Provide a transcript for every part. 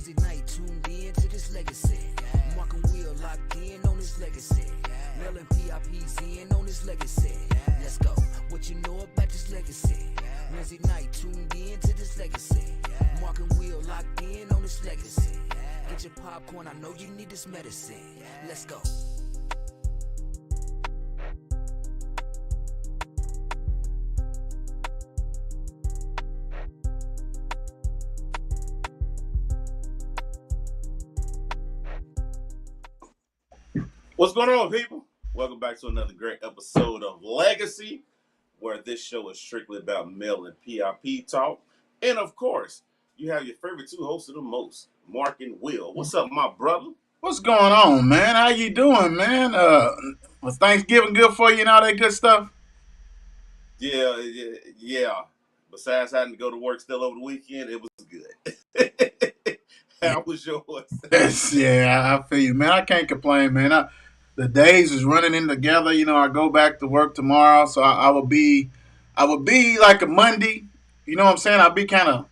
Wednesday night, tuned in to this legacy. Mark and Will locked in on this legacy. Mel and PIP's in on this legacy. Let's go. What you know about this legacy? Wednesday night, tuned in to this legacy. Mark and Will locked in on this legacy. Get your popcorn, I know you need this medicine. Let's go. What's going on, people? Welcome back to another great episode of Legacy, where this show is strictly about Mel and PIP talk. And of course, you have your favorite two hosts of the most, Mark and Will. What's up, my brother? What's going on, man? How you doing, man? Was Thanksgiving good for you and all that good stuff? Yeah. Besides having to go to work still over the weekend, it was good. How was yours? Yeah, I feel you, man. I can't complain, man. The days is running in together. You know, I go back to work tomorrow, so I would be like a Monday. You know what I'm saying? I'd be kind of,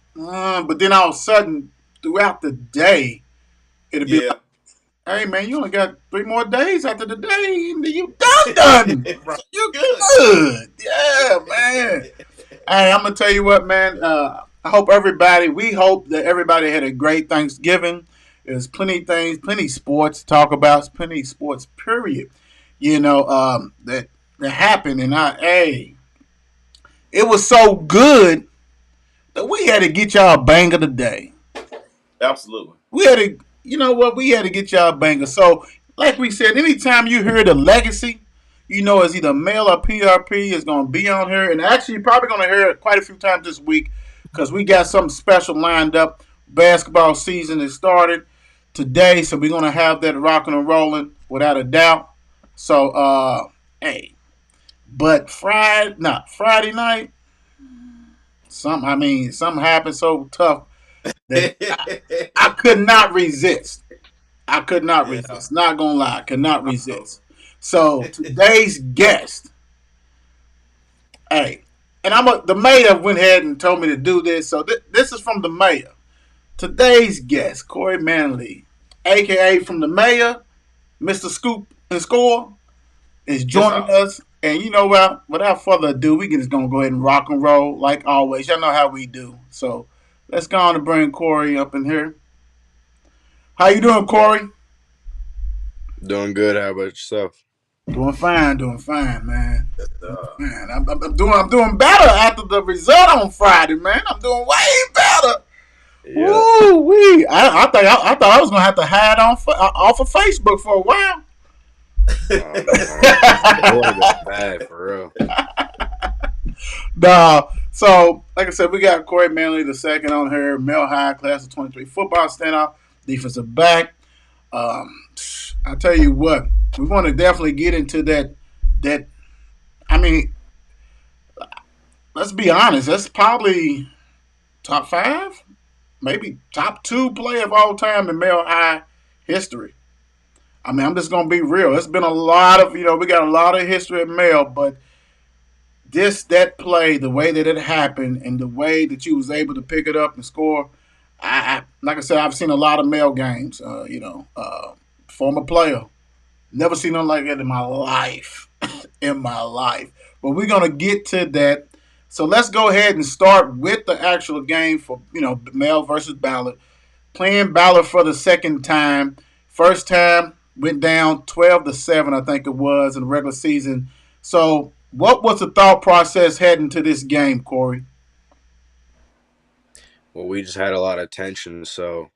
but then all of a sudden, throughout the day, it'll be like, hey, man, you only got 3 more days after the day, and you done. Right. You good. Yeah, man. Hey, I'm going to tell you what, man. We hope that everybody had a great Thanksgiving. There's plenty sports to talk about, plenty sports, period. You know, that happened. And it was so good that we had to get y'all a banger today. Absolutely. We had to get y'all a banger. So, like we said, anytime you hear the legacy, you know it's either Mel or PRP is going to be on here. And actually, you're probably going to hear it quite a few times this week because we got something special lined up. Basketball season has started today, so we're going to have that rocking and rolling without a doubt. So, but Friday night, something happened so tough that I could not resist. Not gonna lie, could not resist. So today's guest, and the mayor went ahead and told me to do this. So this is from the mayor. Today's guest, Korrey Mattingly, aka from the mayor, Mr. Scoop and Score, is joining us. And you know what? Without further ado, we just gonna go ahead and rock and roll like always. Y'all know how we do. So let's go on and bring Korrey up in here. How you doing, Korrey? Doing good. How about yourself? Doing fine, man. Man, I'm doing better after the result on Friday, man. I'm doing way better. Yeah. Woo wee! I thought I was gonna have to hide off of Facebook for a while. It would have been bad for real. Nah, so like I said, we got Korrey Mattingly the second on here, Mel High, class of 23, football standout, defensive back. I tell you what, we want to definitely get into that. Let's be honest, that's probably top 5, maybe top 2 player of all time in Mel High history. I'm just going to be real. It's been a lot of, we got a lot of history at Mel, but that play, the way that it happened and the way that you was able to pick it up and score, like I said, I've seen a lot of Mel games, former player. Never seen nothing like that in my life. But we're going to get to that. So let's go ahead and start with the actual game for, Mel versus Ballard. Playing Ballard for the second time. First time went down 12-7, I think it was, in the regular season. So what was the thought process heading to this game, Korrey? Well, we just had a lot of tension. So,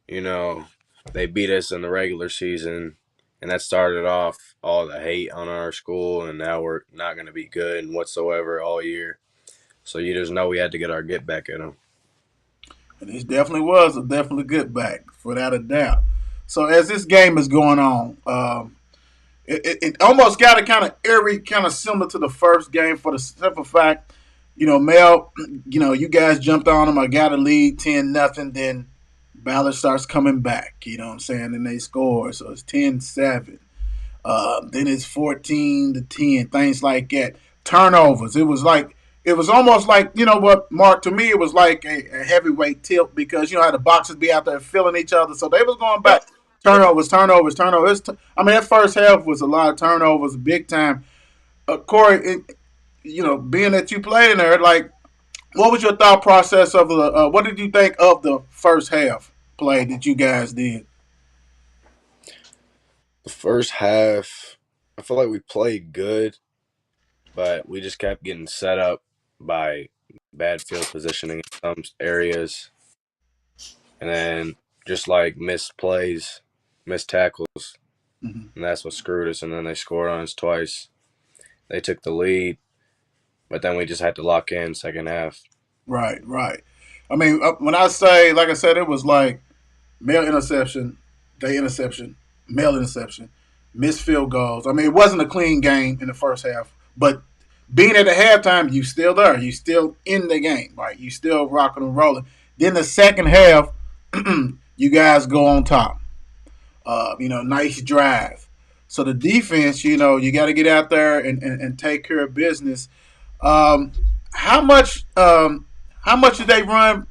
they beat us in the regular season. And that started off all the hate on our school, and now we're not going to be good whatsoever all year. So you just know we had to get our get back at them. And it definitely was a get back, without a doubt. So as this game is going on, it almost got a kind of eerie, kind of similar to the first game for the simple fact, Mel, you guys jumped on them. I got a lead 10-0, then Ballard starts coming back, you know what I'm saying? And they score, so it's 10-7. Then it's 14-10, things like that. Turnovers. It was like it was almost like, you know what, Mark, to me it was like a heavyweight tilt because you know how the boxers be out there filling each other, so they was going back Yep. Yep. turnovers. I mean, that first half was a lot of turnovers, big time. Korrey, you know, being that you played in there, like, what was your thought process of the? What did you think of the first half play that you guys did? The first half, I feel like we played good, but we just kept getting set up by bad field positioning in some areas, and then just like missed plays, missed tackles, Mm-hmm. and that's what screwed us. And then they scored on us twice. They took the lead, but then we just had to lock in second half. Right, right. I mean, when I say, like I said, it was like male interception, they interception, male interception, missed field goals. I mean, it wasn't a clean game in the first half, but being at the halftime, you still there. You still in the game, right? You still rocking and rolling. Then the second half, you guys go on top. You know, nice drive. So the defense, you know, you got to get out there and take care of business. Um, how much how much did they run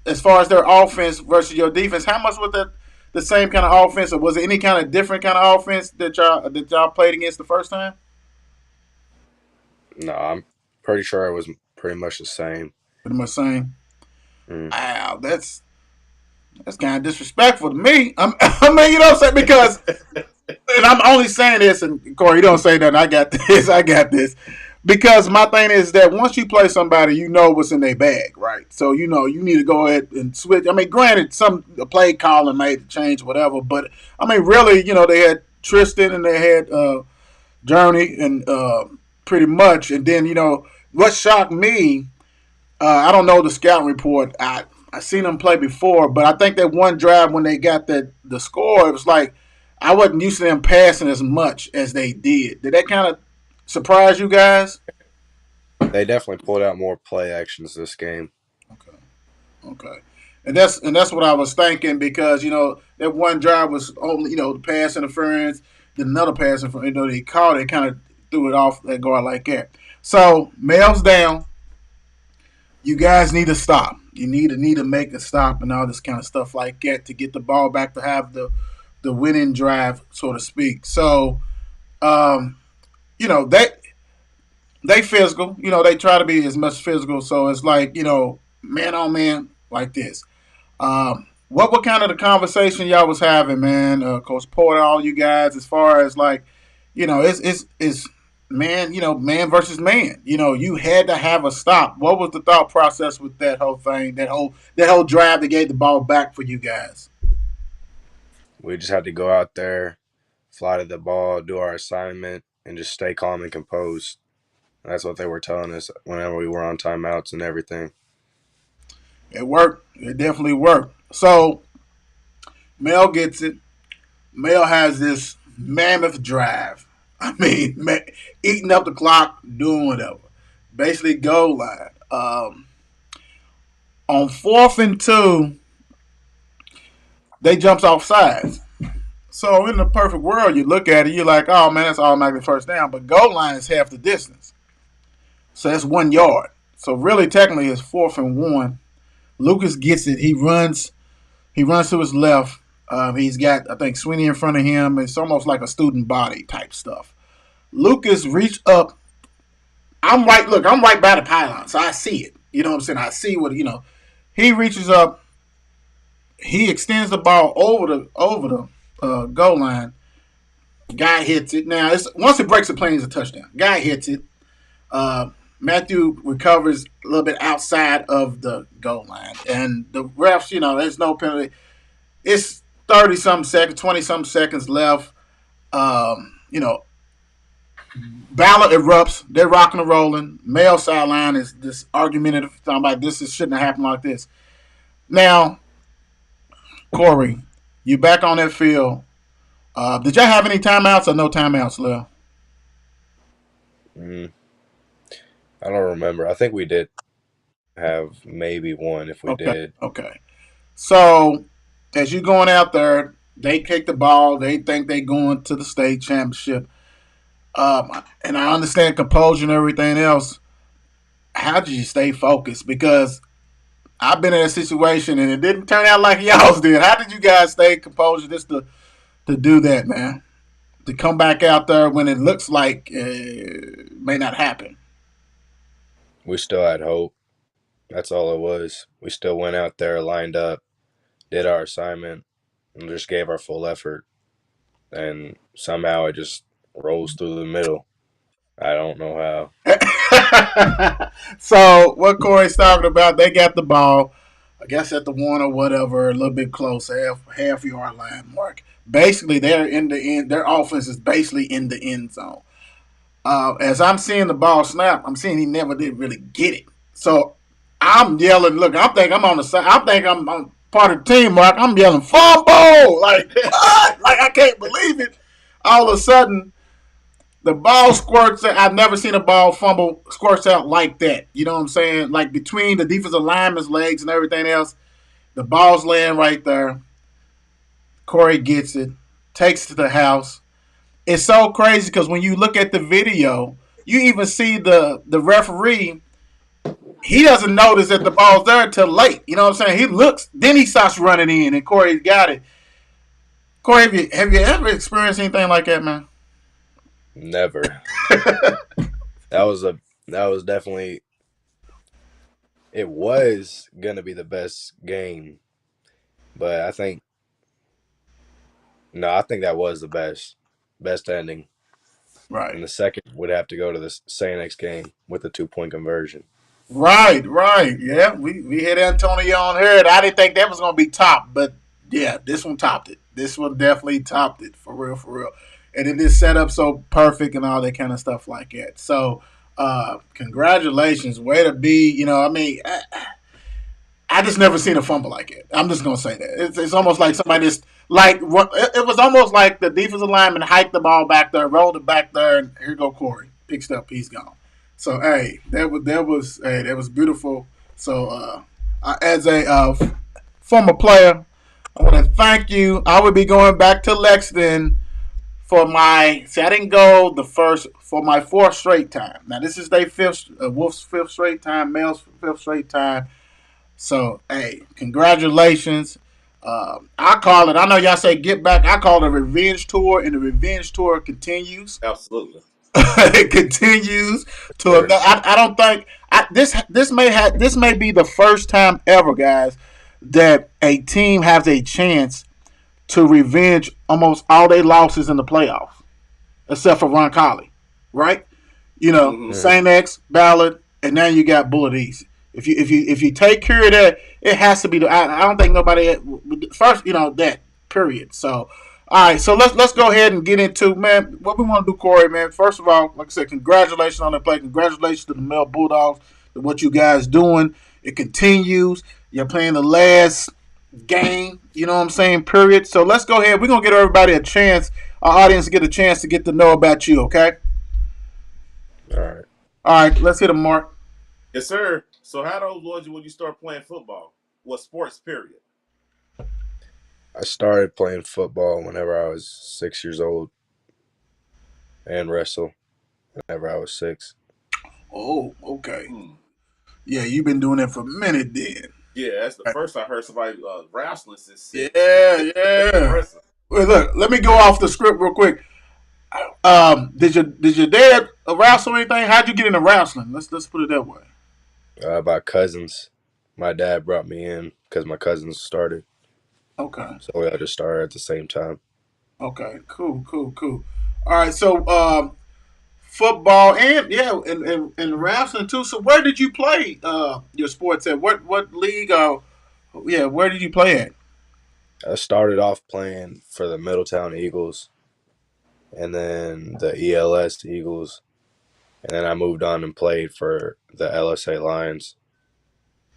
as far as their offense versus your defense? How much was that the same kind of offense, or was it any kind of different kind of offense that y'all played against the first time? No, I'm pretty sure it was pretty much the same. Pretty much same. Mm. Wow, that's kind of disrespectful to me. I mean, you know what I'm saying? Because, and I'm only saying this, and Korrey, you don't say that. I got this. I got this. Because my thing is that once you play somebody, you know what's in their bag, right? So you know you need to go ahead and switch. I mean, granted, some play calling made the change, whatever. But I mean, really, you know, they had Tristan and they had Journey and pretty much, and then you know what shocked me. I don't know the scouting report. I seen them play before, but I think that one drive when they got the score, it was like I wasn't used to them passing as much as they did. Did that kind of surprise you guys? They definitely pulled out more play actions this game. Okay. Okay. And that's what I was thinking because you know that one drive was only you know the pass interference, then another pass interference. You know they called it, kind of threw it off that guard like that. So Mel's down. You guys need to stop. You need to make a stop and all this kind of stuff like that to get the ball back to have the winning drive, so to speak. So um, you know they physical. You know they try to be as much physical. So it's like you know man on man like this. What kind of the conversation y'all was having, man? Coach Porter, all you guys, as far as like, you know, it's man, you know, man versus man. You know, you had to have a stop. What was the thought process with that whole thing? That whole drive that gave the ball back for you guys. We just had to go out there, fly to the ball, do our assignment, and just stay calm and composed. That's what they were telling us whenever we were on timeouts and everything. It worked. It definitely worked. So Mel gets it. Mel has this mammoth drive. I mean, eating up the clock, doing whatever. Basically, goal line. On 4th and 2, they jumps off sides. So in the perfect world, you look at it, you're like, oh man, that's automatically first down. But goal line is half the distance, so that's 1 yard. So really, technically, it's 4th and 1. Lucas gets it. He runs. He runs to his left. He's got, I think, Sweeney in front of him. It's almost like a student body type stuff. Lucas reached up. I'm right. Look, I'm right by the pylon, so I see it. You know what I'm saying? I see what you know. He reaches up. He extends the ball over the goal line. Guy hits it. Now, once it breaks the plane, it's a touchdown. Guy hits it. Matthew recovers a little bit outside of the goal line, and the refs, you know, there's no penalty. It's 30-some seconds, 20-some seconds left. You know, Ballard erupts. They're rocking and rolling. Male sideline is this argumentative, talking about this shouldn't have happened like this. Now, Korrey, you back on that field. Did y'all have any timeouts or no timeouts left? Mm, I don't remember. I think we did have maybe one if we Okay, did. okay. So, as you going out there, they kick the ball. They think they going to the state championship. And I understand composure and everything else. how did you stay focused? Because I've been in a situation and it didn't turn out like y'all's did. How did you guys stay composed just to do that, man? To come back out there when it looks like it may not happen. We still had hope. That's all it was. We still went out there, lined up, did our assignment, and just gave our full effort. And somehow it just rolls through the middle. I don't know how. So what Korrey's talking about, they got the ball, I guess at the 1 or whatever, a little bit close, half yard line mark. Basically, they're in the end. Their offense is basically in the end zone. As I'm seeing the ball snap, I'm seeing he never did really get it. So I'm yelling. Look, I think I'm on the side. I think I'm part of the team, Mark. I'm yelling fumble, like what? Like I can't believe it. All of a sudden, the ball squirts. I've never seen a ball fumble squirts out like that. You know what I'm saying? Like between the defensive lineman's legs and everything else, the ball's laying right there. Korrey gets it, takes it to the house. It's so crazy because when you look at the video, you even see the referee. He doesn't notice that the ball's there until late. You know what I'm saying? He looks, then he starts running in, and Korrey's got it. Korrey, have you ever experienced anything like that, man? Never. That was definitely, it was gonna be the best game, but I think that was the best ending. Right. And the second would have to go to the Sanex game with the 2-point conversion. Right. Yeah, we had Antonio on here, and I didn't think that was going to be top, but yeah, this one topped it. This one definitely topped it, for real. And it is set up so perfect and all that kind of stuff like that. So, congratulations. Way to be, I mean, I just never seen a fumble like it. I'm just gonna say that it's almost like somebody just like it was almost like the defensive lineman hiked the ball back there, rolled it back there, and here go Korrey, picks it up, he's gone. So hey, that was beautiful. So as a former player, I want to thank you. I will be going back to Lexington for my. See, I didn't go for my fourth straight time. Now this is their Wolf's fifth straight time, Male's fifth straight time. So, hey, congratulations. I call it, I know y'all say get back. I call it a revenge tour, and the revenge tour continues. Absolutely. It continues to Sure. I don't think this may be the first time ever, guys, that a team has a chance to revenge almost all their losses in the playoffs, except for Ron Colley, right? Saint X, Ballard, and now you got Bullet East. If you take care of that, it has to be. I don't think nobody first. That period. So, all right. So let's go ahead and get into, man, what we want to do, Korrey, man. First of all, like I said, congratulations on the play. Congratulations to the Male Bulldogs for what you guys doing. It continues. You're playing the last game. You know what I'm saying? Period. So let's go ahead. We're gonna get everybody a chance. Our audience to get a chance to get to know about you. Okay. All right. All right. Let's hit a mark. Yes, sir. So how old was you when you started playing football? What sports, period? I started playing football whenever I was 6 years old, and wrestle whenever I was 6. Oh, okay. Yeah, you've been doing that for a minute then. Yeah, that's the first I heard somebody wrestling since 6. Yeah. Well, look, let me go off the script real quick. Did your dad wrestle or anything? How'd you get into wrestling? Let's put it that way. By cousins. My dad brought me in because my cousins started. Okay. So we all just started at the same time. Okay. Cool. All right. So football and wrestling too. So where did you play your sports at? What league? Where did you play at? I started off playing for the Middletown Eagles and then the ELS Eagles. And then I moved on and played for the LSA Lions.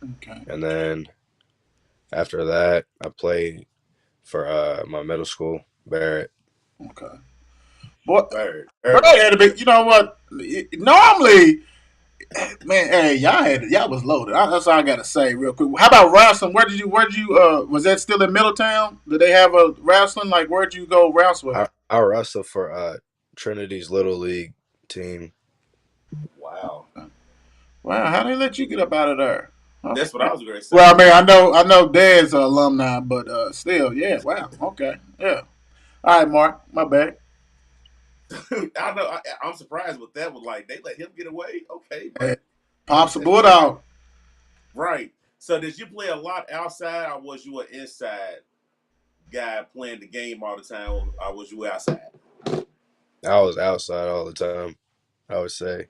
Okay. And then after that, I played for my middle school, Barrett. Okay. Boy, Bird. had to be. You know what? Normally, man, hey, y'all was loaded. That's all I gotta say, real quick. How about wrestling? Where did you? Was that still in Middletown? Did they have a wrestling? Like, where'd you go wrestle? I wrestled for Trinity's Little League team. Wow. Wow, how they let you get up out of there? That's what Okay. I was going to say. Well, I mean, I know Dad's an alumni, but still, yeah. Wow. Okay. Yeah. All right, Mark. My bad. I know. I'm surprised with that. Was like they let him get away. Okay, Hey, but Pops the Bulldog. right. So did you play a lot outside, or was you an inside guy playing the game all the time, or was you outside? I was outside all the time, I would say.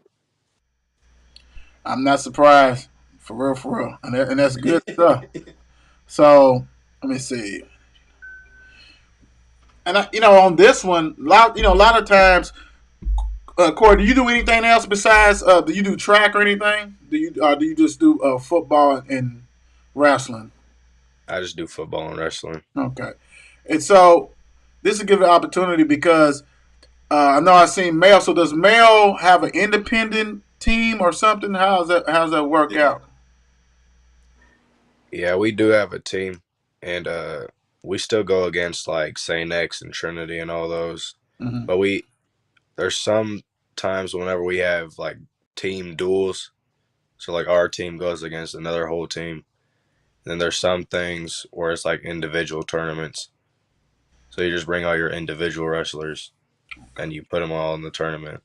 I'm not surprised. For real. And that's good stuff. So let me see. And on this one, a lot of times, Corey, do you do anything else besides? Do you do track or anything? Do you just do football and wrestling? I just do football and wrestling. Okay, and so this will give an opportunity because I know I've seen Mel. So does Mel have an independent team or something? How's that work Yeah. out? Yeah, we do have a team, and we still go against like Saint X and Trinity and all those. Mm-hmm. But there's some times whenever we have like team duels, so like our team goes against another whole team. And then there's some things where it's like individual tournaments. So you just bring all your individual wrestlers and you put them all in the tournament.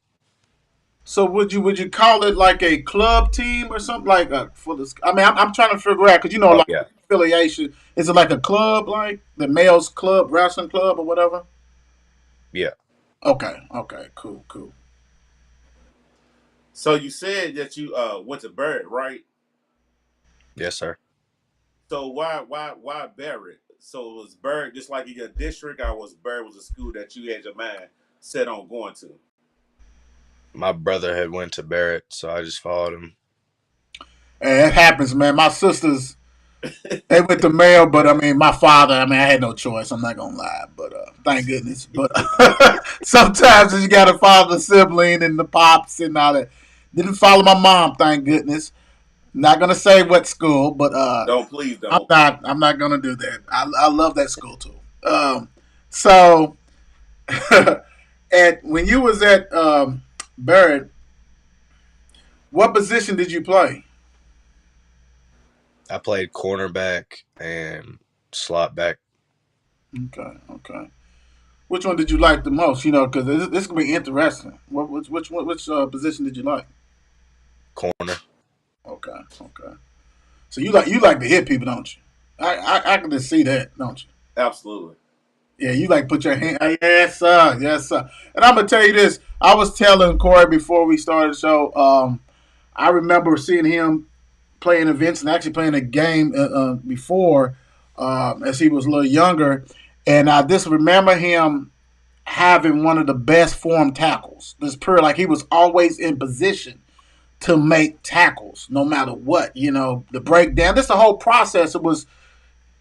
So would you call it like a club team or something like for the? I mean, I'm trying to figure out because Oh like yeah, affiliation. Is it like a club like the males club wrestling club or whatever? yeah, Okay. Okay. Cool. Cool. So you said that you went to Barrett, right? yes sir. So why Barrett? So was Barrett just like in your district, or was Barrett was a school that you had your mind set on going to? My brother had went to Barrett, so I just followed him. And it happens, man. My sisters they went to male, but I mean, my father. I mean, I had no choice. I'm not gonna lie, but thank goodness. But sometimes you got to follow the sibling and the pops and all that. Didn't follow my mom, thank goodness. Not gonna say what school, but Don't please I'm don't. not. I'm not gonna do that. I love that school too. So, when you was at Barrett, what position did you play? I played cornerback and slot back. Okay, okay. Which one did you like the most? Because this could be interesting. Which position did you like? Corner. Okay, okay. So you like to hit people, don't you? I can just see that, don't you? Absolutely. Yeah, you like put your hand. Yes, sir. Yes, sir. And I'm gonna tell you this. I was telling Korrey before we started the show. I remember seeing him playing events and actually playing a game before, as he was a little younger, and I just remember him having one of the best form tackles. This period, like he was always in position to make tackles, no matter what. The breakdown. This the whole process. It was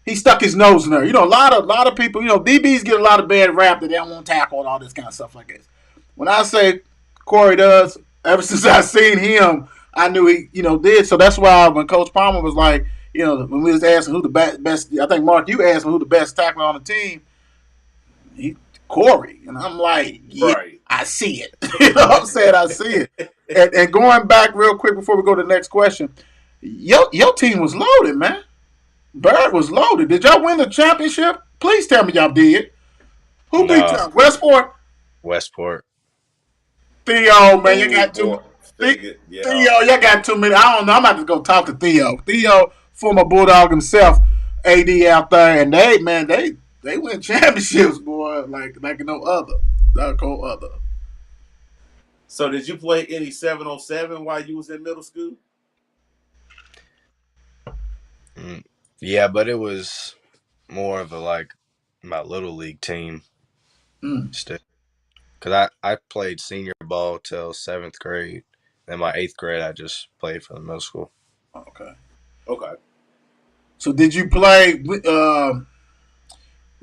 he stuck his nose in there. A lot of people. DBs get a lot of bad rap that they don't want to tackle and all this kind of stuff like this. When I say Korrey does, ever since I seen him, I knew he, did. So that's why when Coach Palmer was like, when we was asking who the best, I think Mark, you asked me who the best tackler on the team. He Korrey, and I'm like, yeah, Right. I see it. You know what I'm saying? I see it. And going back real quick before we go to the next question, your team was loaded, man. Barrett was loaded. Did y'all win the championship? Please tell me y'all did. Who beat No, y'all? Westport? Westport. Theo, man, you Oh got boy. too. Figured. Yeah. Theo, you got too many. I don't know. I'm about to go talk to Theo. Theo, former Bulldog himself, AD out there, and they win championships, boy, like no other, like no other. So did you play any 7-on-7 while you was in middle school? Mm, yeah, but it was more of a like my little league team Mm, still. Because I played senior ball till seventh grade. Then my eighth grade, I just played for the middle school. okay. Okay. So did you play?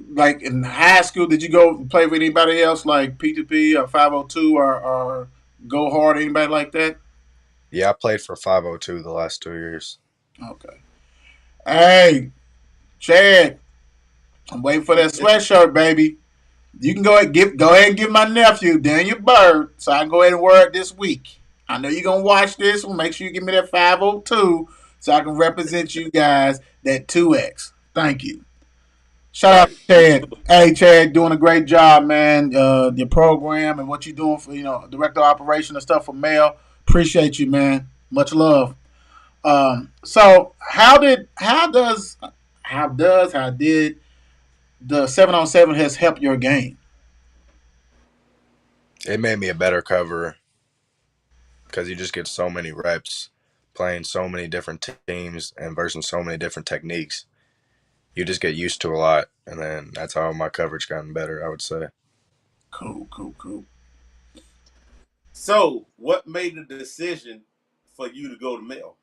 Like in high school, did you go play with anybody else like P2P or 502 or Go Hard, anybody like that? Yeah, I played for 502 the last 2 years. Okay. Hey, Chad, I'm waiting for that sweatshirt, baby. You can go ahead and give my nephew Daniel Bird, so I can go ahead and wear it this week. I know you're gonna watch this. Well, make sure you give me that 502 so I can represent you guys. That 2X. Thank you. Shout out Right. to Chad. Hey, Chad, doing a great job, man. Your program and what you're doing for director of operation and stuff for Mel. Appreciate you, man. Much love. So how did the 7-on-7 has helped your game? It made me a better coverer because you just get so many reps playing so many different teams and versus so many different techniques. You just get used to a lot, and then that's how my coverage gotten better, I would say. Cool, cool, cool. So, what made the decision for you to go to Mel?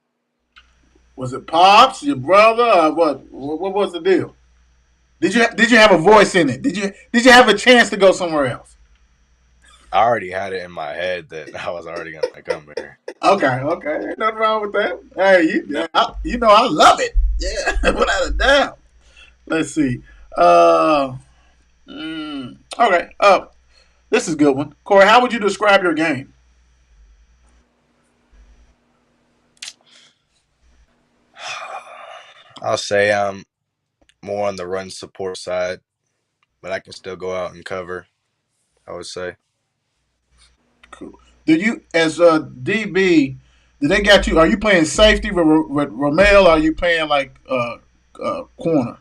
Was it pops, your brother, or what? What was the deal? Did you have a voice in it? Did you have a chance to go somewhere else? I already had it in my head that I was already going to come here. Okay, ain't nothing wrong with that. Hey, No. I love it. Yeah, without a doubt. Let's see. Okay. This is a good one. Korrey, how would you describe your game? I'll say I'm more on the run support side, but I can still go out and cover, I would say. Cool. Did you, as a DB, did they got you? Are you playing safety with Romel? Or are you playing like corner?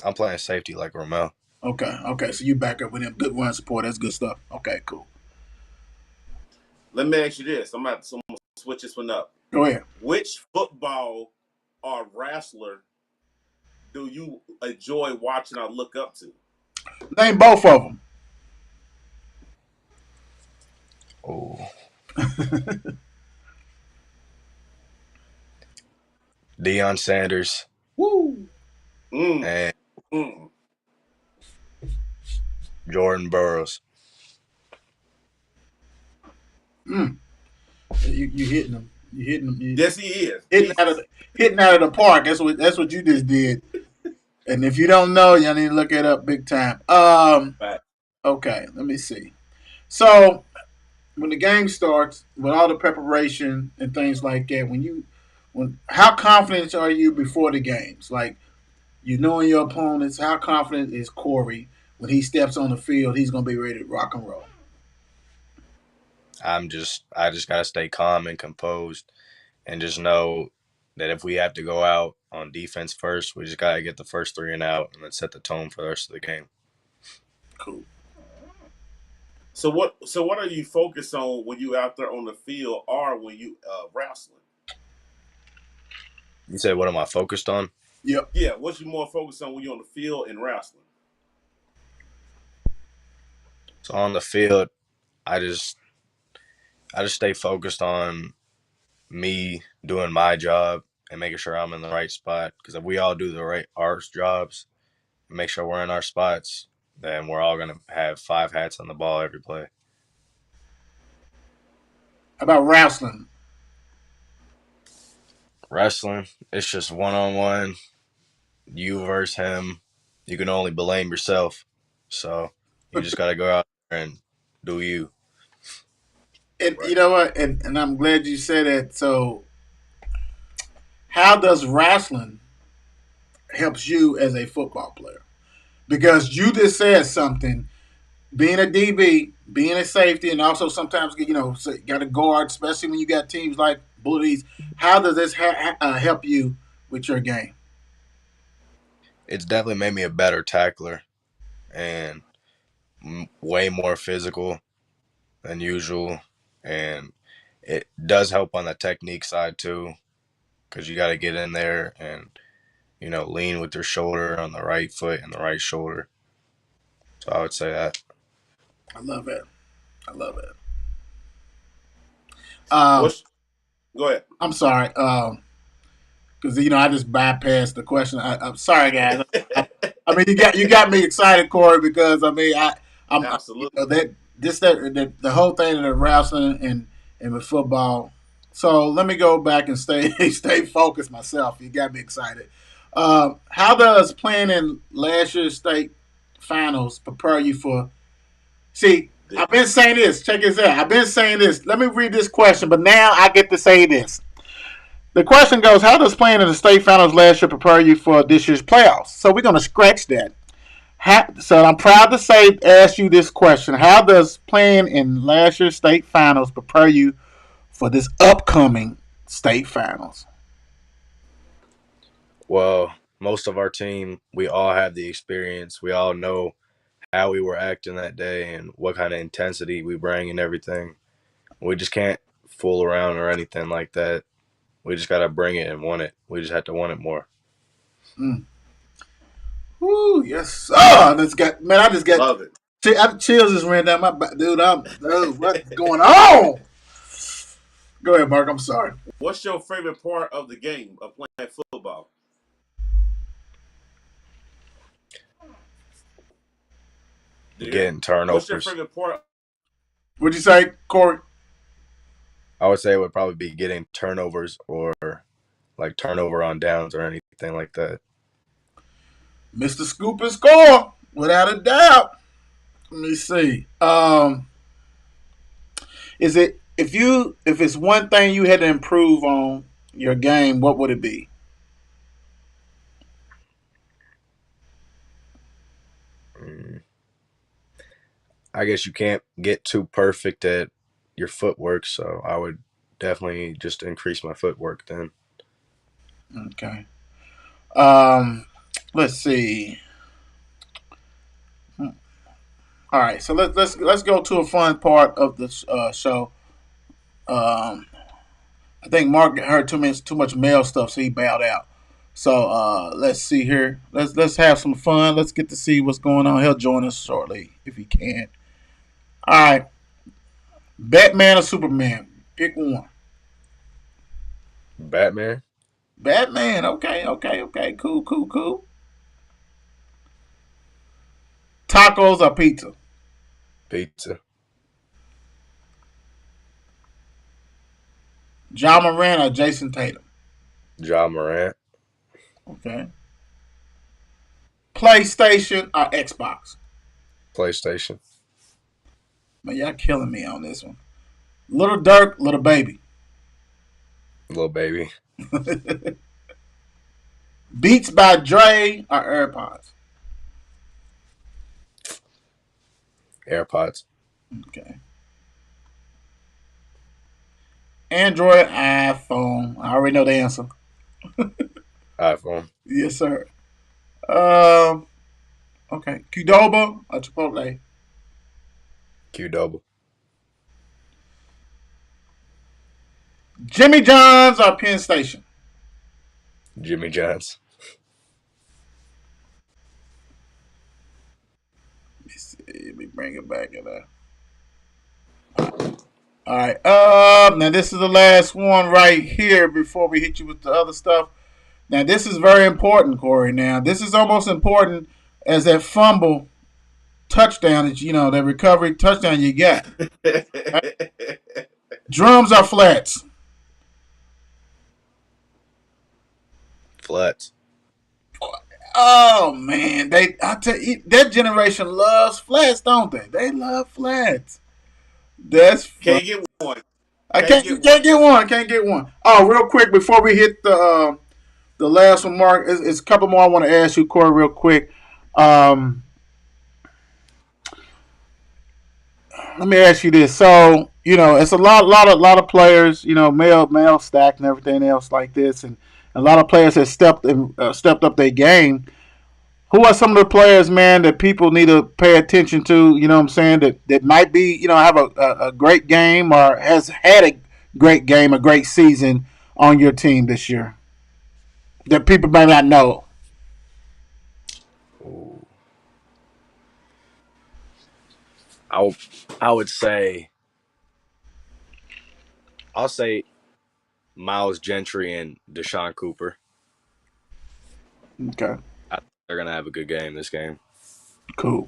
I'm playing safety like Romel. Okay. So you back up with him. Good run support. That's good stuff. Okay, cool. Let me ask you this. I'm going to switch this one up. Go ahead. Which football or wrestler do you enjoy watching or look up to? Name both of them. Oh. Deion Sanders. Woo. And Jordan Burroughs. You hitting them. You hitting them. Yes, he is. Hitting out of the park. That's what you just did. And if you don't know, you need to look it up big time. Right. Okay, let me see. So when the game starts, with all the preparation and things like that, how confident are you before the games? Like you knowing your opponents, how confident is Korrey when he steps on the field? He's gonna be ready to rock and roll. I just gotta stay calm and composed, and just know that if we have to go out on defense first, we just gotta get the first 3 and out, and then set the tone for the rest of the game. Cool. So what are you focused on when you out there on the field or when you wrestling? You said, what am I focused on? Yep. Yeah, what you more focused on when you're on the field and wrestling? So on the field, I just stay focused on me doing my job and making sure I'm in the right spot. Because if we all do our jobs and make sure we're in our spots, then we're all gonna have 5 hats on the ball every play. How about wrestling? Wrestling, it's just 1-on-1, you versus him. You can only blame yourself, so you just gotta go out there and do you. And Right. you know what? And I'm glad you said that. So, how does wrestling helps you as a football player? Because you just said something. Being a DB, being a safety, and also sometimes got a guard, especially when you got teams like Bullies. How does this help you with your game? It's definitely made me a better tackler and way more physical than usual, and it does help on the technique side too, because you got to get in there and lean with your shoulder on the right foot and the right shoulder. So I would say that. I love it. Go ahead. I'm sorry. Because I just bypassed the question. I'm sorry, guys. I mean, you got me excited, Korrey, because I mean, I'm Absolutely. the whole thing of the wrestling and with football. So let me go back and stay focused myself. You got me excited. How does playing in last year's state finals prepare you for? See, I've been saying this. Check this out. I've been saying this. Let me read this question, but now I get to say this. The question goes, how does playing in the state finals last year prepare you for this year's playoffs? So we're going to scratch that. So I'm proud to ask you this question. How does playing in last year's state finals prepare you for this upcoming state finals? Well, most of our team, we all have the experience. We all know how we were acting that day and what kind of intensity we bring and everything. We just can't fool around or anything like that. We just got to bring it and want it. We just have to want it more. Woo, yes, sir. I just got Love it. chills just ran down my back. Dude, what's going on? Go ahead, Mark. I'm sorry. What's your favorite part of the game of playing football? Getting What's turnovers. your favorite part? What'd you say, Korrey? I would say it would probably be getting turnovers or like turnover on downs or anything like that. Mr. Scoop and Score, without a doubt. Let me see. Is it if it's one thing you had to improve on your game, what would it be? I guess you can't get too perfect at your footwork, so I would definitely just increase my footwork then. Okay. Let's see. All right, so let's go to a fun part of the show. I think Mark heard too much male stuff, so he bowed out. So let's see here. Let's have some fun. Let's get to see what's going on. He'll join us shortly if he can. All right, Batman or Superman? Pick one. Batman? Batman. Okay. Cool. Tacos or pizza? Pizza. John Moran or Jason Tatum? Ja Morant. Okay. PlayStation or Xbox? PlayStation. Man, y'all killing me on this one. Little Dirk, Little Baby. Little baby. Beats by Dre or AirPods? AirPods. Okay. Android, iPhone. I already know the answer. iPhone. Yes, sir. Okay. Qdoba or Chipotle? Q-double. Jimmy John's or Penn Station? Jimmy John's. Let me see. Let me bring it back in there. All right. Now this is the last one right here before we hit you with the other stuff. Now this is very important, Korrey. Now this is almost important as that fumble touchdown that that recovery touchdown you got. Right? Drums or flats? Flats. Oh man, I tell you, that generation loves flats, don't they? They love flats. That's fun. Can't get one. I can't get one. Oh, real quick before we hit the last one, Mark, it's a couple more I want to ask you, Korrey, real quick. Let me ask you this. So, it's a lot of players, male stacked and everything else like this, and a lot of players have stepped up their game. Who are some of the players, man, that people need to pay attention to? You know what I'm saying? That might be, have a great game or has had a great game, a great season on your team this year that people may not know. I would say I'll say Miles Gentry and Deshaun Cooper. Okay. I think they're gonna have a good game this game. Cool.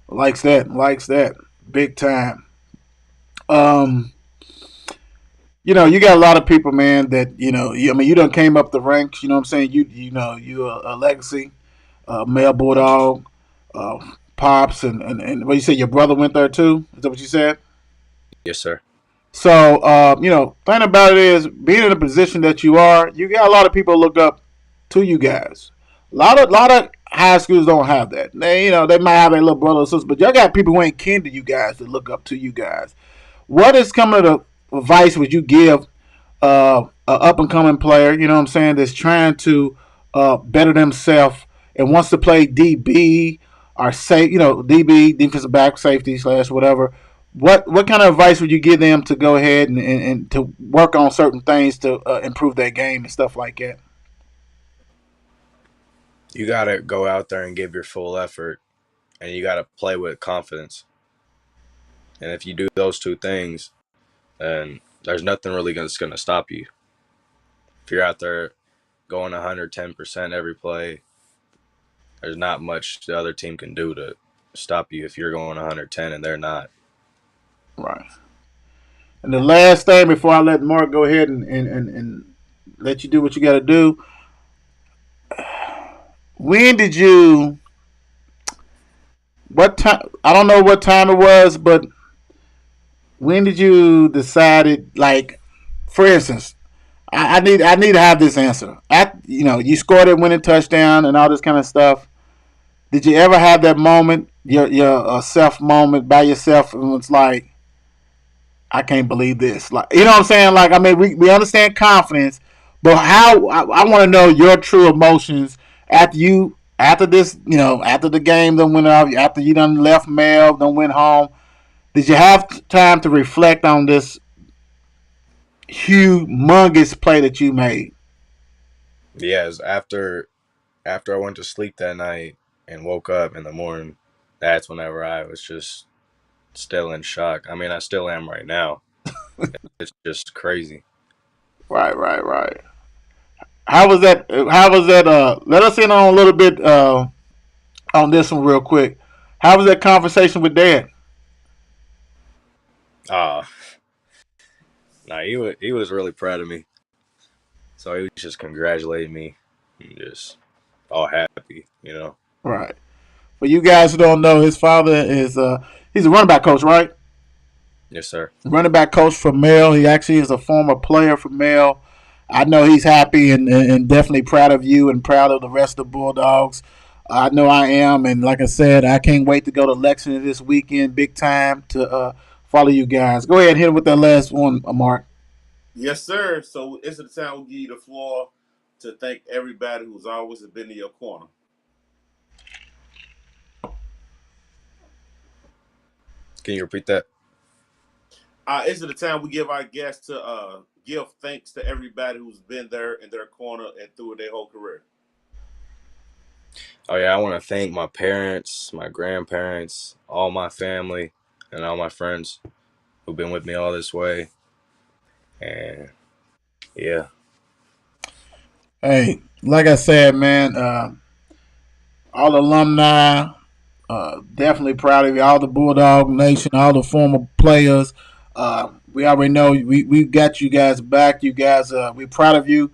Likes that. Big time. You got a lot of people, man, that, you done came up the ranks, you know what I'm saying? You a legacy, male bulldog, pops and what you said, your brother went there too? Is that what you said? Yes, sir. So, thing about it is, being in the position that you are, you got a lot of people look up to you guys. A lot of high schools don't have that. They might have their little brother or sister, but y'all got people who ain't kin to you guys that look up to you guys. What is coming to advice would you give a up and coming player? You know what I'm saying? That's trying to better themselves and wants to play DB or say, DB, defensive back, safety / whatever. What kind of advice would you give them to go ahead and to work on certain things to improve their game and stuff like that? You got to go out there and give your full effort, and you got to play with confidence. And if you do those two things, then there's nothing really that's going to stop you. If you're out there going 110% every play, there's not much the other team can do to stop you if you're going 110 and they're not. Right. And the last thing before I let Mark go ahead and let you do what you got to do, when did you, what time, I don't know what time it was, but when did you decide it, like, for instance, I need to have this answer. You scored a winning touchdown and all this kind of stuff. Did you ever have that moment, your self moment by yourself, and it's like, I can't believe this. Like, you know what I'm saying? Like, I mean, we understand confidence, but how I want to know your true emotions after this, after the game done went off, after you done left Mel, done went home. Did you have time to reflect on this humongous play that you made? Yes, after I went to sleep that night and woke up in the morning, that's whenever I was just still in shock. I mean, I still am right now. It's just crazy. Right. How was that? Let us in on a little bit on this one real quick. How was that conversation with Dad? Ah, nah, he was really proud of me. So he was just congratulating me and just all happy. Right. For you guys who don't know, his father is he's a running back coach, right? Yes, sir. Running back coach for Mel. He actually is a former player for Mel. I know he's happy and definitely proud of you and proud of the rest of the Bulldogs. I know I am, and like I said, I can't wait to go to Lexington this weekend, big time, to follow you guys. Go ahead and hit it with that last one, Mark. Yes, sir. So it's the time we'll give you the floor to thank everybody who's always been in your corner. Can you repeat that? It's the time we give our guests to give thanks to everybody who's been there in their corner and through their whole career. Oh, yeah, I want to thank my parents, my grandparents, all my family, and all my friends who've been with me all this way. And, yeah. Hey, like I said, man, all alumni, definitely proud of you. All the Bulldog Nation, all the former players. We already know we got you guys back. You guys, we're proud of you.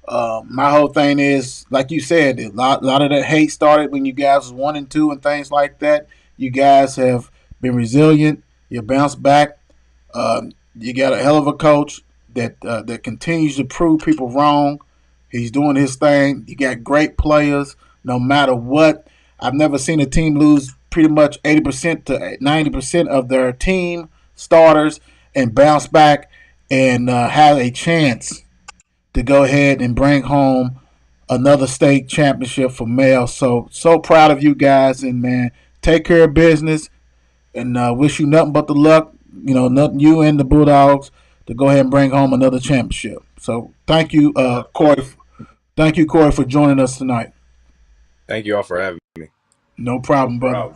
My whole thing is, like you said, a lot of that hate started when you guys was 1-2 and things like that. You guys have been resilient. You bounced back. You got a hell of a coach that continues to prove people wrong. He's doing his thing. You got great players, no matter what. I've never seen a team lose pretty much 80% to 90% of their team starters and bounce back and have a chance to go ahead and bring home another state championship for Mel. So proud of you guys, and man, take care of business, and wish you nothing but the luck. Nothing you and the Bulldogs to go ahead and bring home another championship. So thank you, Korrey. Thank you, Korrey, for joining us tonight. Thank you all for having me. No problem, brother.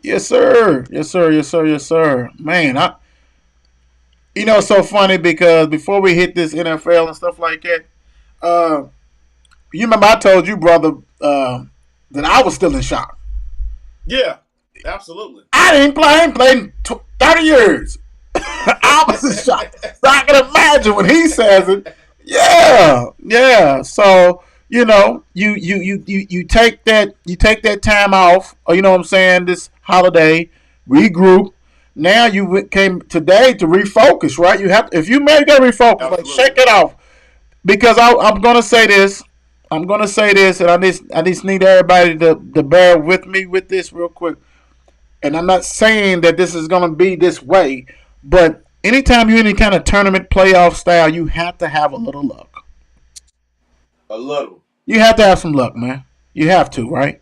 Yes, sir. Yes, sir. Yes, sir. Yes, sir. Man, it's so funny because before we hit this NFL and stuff like that, you remember I told you, brother, that I was still in shock. Yeah, absolutely. I ain't played in 30 years. I was in shock. So I can imagine when he says it. Yeah. So, you take that time off, or you know what I'm saying, this holiday, regroup. Now you came today to refocus, right? You have if you maybe gotta refocus, like shake Absolutely. it off. Because I'm gonna say this. I'm gonna say this, and I just need everybody to bear with me with this real quick. And I'm not saying that this is gonna be this way, but anytime you're in any kind of tournament playoff style, you have to have a little luck. A little. You have to have some luck, man. You have to, right?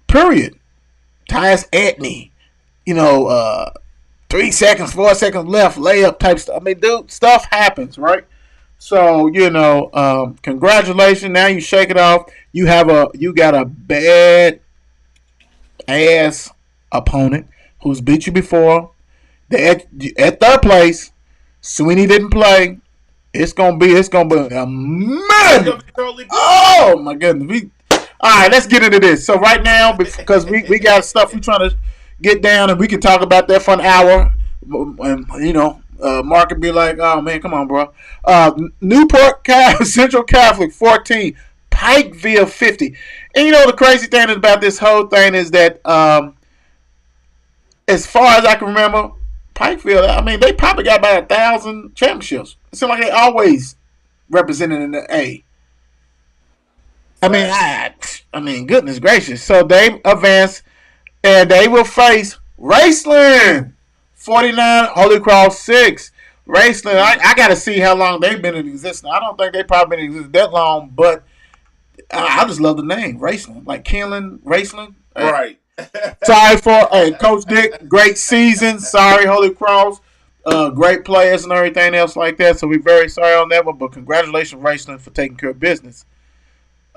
Period. Tyus Etney, you know, 3 seconds, 4 seconds left, layup type stuff. I mean, dude, stuff happens, right? So congratulations. Now you shake it off. You got a bad ass opponent who's beat you before. They at third place. Sweeney didn't play. It's gonna be a It's man. gonna be totally different. Oh my goodness. All right, let's get into this. So right now, because we got stuff we trying to get down, and we can talk about that for an hour. And Mark would be like, "Oh man, come on, bro." Newport Central Catholic 14, Pikeville 50. And the crazy thing about this whole thing is that, as far as I can remember, Pikeville. I mean, they probably got about 1,000 championships. It seems like they always represented in the A. I mean, Facts. goodness gracious. So they advance, and they will face Raceland 49, Holy Cross 6. Raceland, I got to see how long they've been in existence. I don't think they've probably been in existence that long, but I just love the name, Raceland. Like Kenland, Raceland. Right. Sorry for Coach Dick, great season. Sorry, Holy Cross. Great players and everything else like that. So we're very sorry on that one, but congratulations, Raceland, for taking care of business.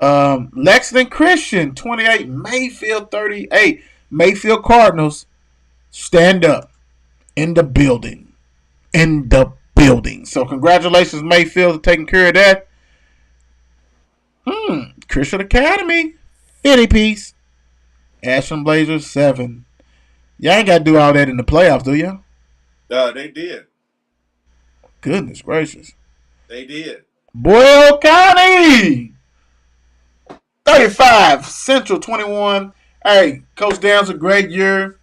Lexington Christian 28, Mayfield 38. Mayfield Cardinals stand up in the building. In the building. So congratulations, Mayfield, for taking care of that. Christian Academy, 50 piece. Ashland Blazers 7. Y'all ain't got to do all that in the playoffs, do y'all? They did. Goodness gracious. They did. Boyle County 35, Central 21. Hey, Coach Downs, a great year.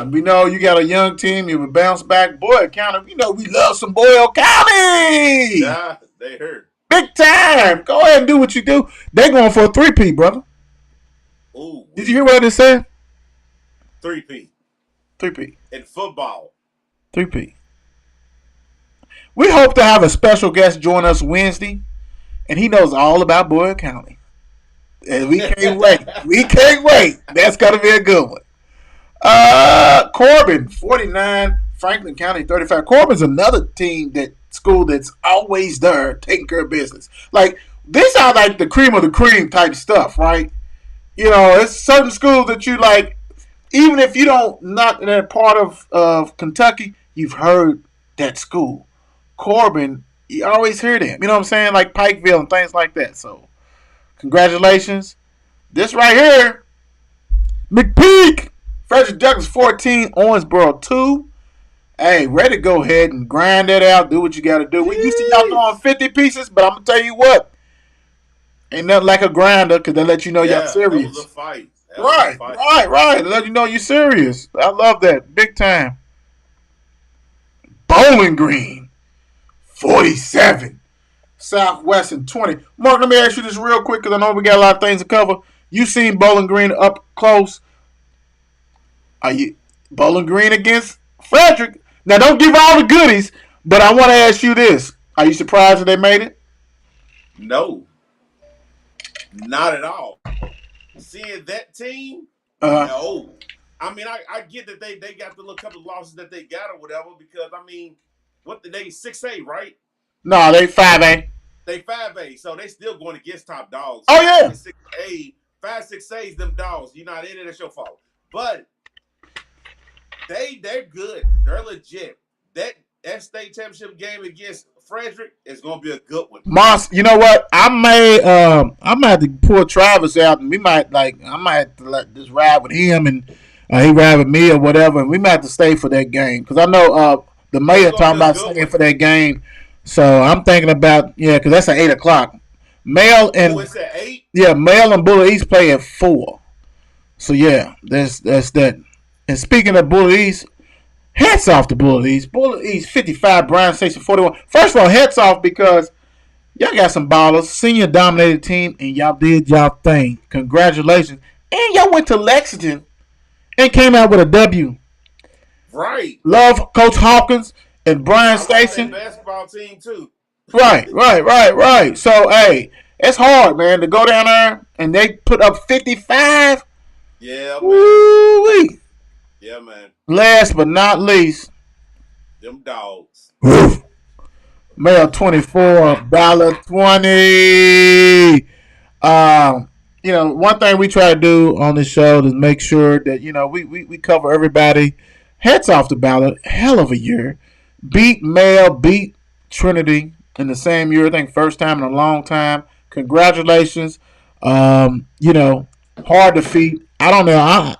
We know you got a young team. You will bounce back. Boyle County, we love some Boyle County. Yeah, they hurt. Big time. Go ahead and do what you do. They going for a 3P, brother. Ooh. Did you hear what I just said? 3P. 3P. In football. 3P. We hope to have a special guest join us Wednesday, and he knows all about Boyle County. And we can't wait. We can't wait. That's going to be a good one. Corbin, 49. Franklin County, 35. Corbin's another school that's always there taking care of business. Like, these are like the cream of the cream type stuff, right? It's certain schools that you like, even if you not in that part of Kentucky, you've heard that school. Corbin, you always hear them. You know what I'm saying? Like Pikeville and things like that. So, congratulations. This right here, McPeak, Frederick Douglass 14, Owensboro 2. Hey, ready to go ahead and grind that out. Do what you got to do. We used to y'all throwing 50 pieces, but I'm going to tell you what. Ain't nothing like a grinder because they let you know y'all serious. That was a fight. Right. They let you know you're serious. I love that. Big time. Bowling Green, 47. Southwestern 20. Mark, let me ask you this real quick because I know we got a lot of things to cover. You seen Bowling Green up close. Are you Bowling Green against Frederick? Now, don't give all the goodies, but I want to ask you this. Are you surprised that they made it? No. Not at all. Seeing that team, no. I mean, I get that they got the little couple of losses that they got or whatever because, what they 6A, right? No, they 5A. They 5A, so they still going against top dogs. Oh, yeah. 6A, 5-6A's them dogs. You're not in it, that's your fault. But they're good. They're legit. That state championship game against Frederick is going to be a good one. Moss, you know what? I might have to pull Travis out, and I might have to let this ride with him, and he ride with me or whatever, and we might have to stay for that game because I know the mayor talking about staying for that game. So I'm thinking about because that's at 8:00. Male and it's at 8? Male and Bullet East play at 4. So yeah, that's that. And speaking of Bullet East, hats off to Bullet East. Bullet East 55, Bryan Station 41. First of all, hats off because y'all got some ballers, senior dominated team, and y'all did y'all thing. Congratulations. And y'all went to Lexington and came out with a W. Right. Love Coach Hawkins and Bryan Station. Basketball team too. Right. So hey, it's hard, man, to go down there and they put up 55. Yeah, man. Woo-wee. Yeah, man. Last but not least, them dogs. Male 24, Ballard 20. One thing we try to do on this show is make sure that, we cover everybody. Hats off to Ballard. Hell of a year. Beat Trinity in the same year. I think first time in a long time. Congratulations. Hard defeat. I don't know.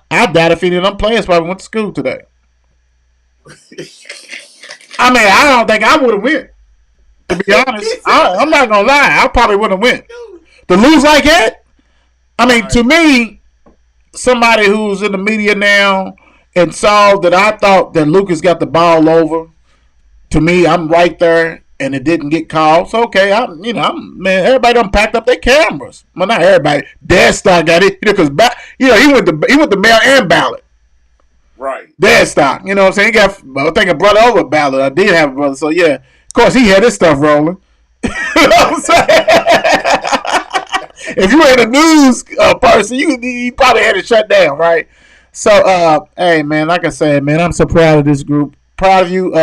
I doubt if any of them players probably went to school today. I mean, I don't think I would have went. To be honest, I'm not gonna lie. I probably wouldn't have went. To lose like that. I mean, to me, somebody who's in the media now and saw that I thought that Lucas got the ball over. To me, I'm right there, and it didn't get called. So okay, everybody done packed up their cameras. Well, not everybody. Dead Stock got it, because he went to Mel and Ballard. Right. Dead Stock, you know what I'm saying? He got, I think, a brother over Ballard. I did have a brother, so yeah. Of course, he had his stuff rolling. You know what I'm saying? If you ain't a news person, you probably had it shut down, right? So, hey, man, like I said, man, I'm so proud of this group. Proud of you,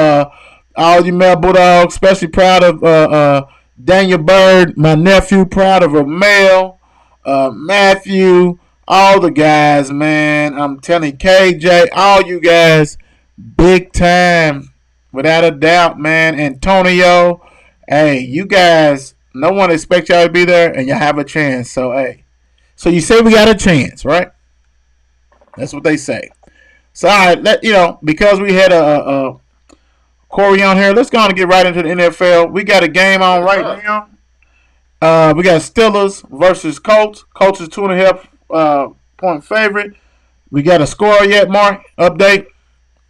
all you male Bulldogs, especially proud of Daniel Bird, my nephew, proud of Romeo, Matthew, all the guys, man. I'm telling you, KJ, all you guys, big time, without a doubt, man. Antonio, hey, you guys, no one expects y'all to be there, and y'all have a chance. So, hey. So you say we got a chance, right? That's what they say. So, all right, because we had a Korrey on here, let's go on and get right into the NFL. We got a game on right now. We got Steelers versus Colts. Colts is 2.5 point favorite. We got a score yet, Mark? Update?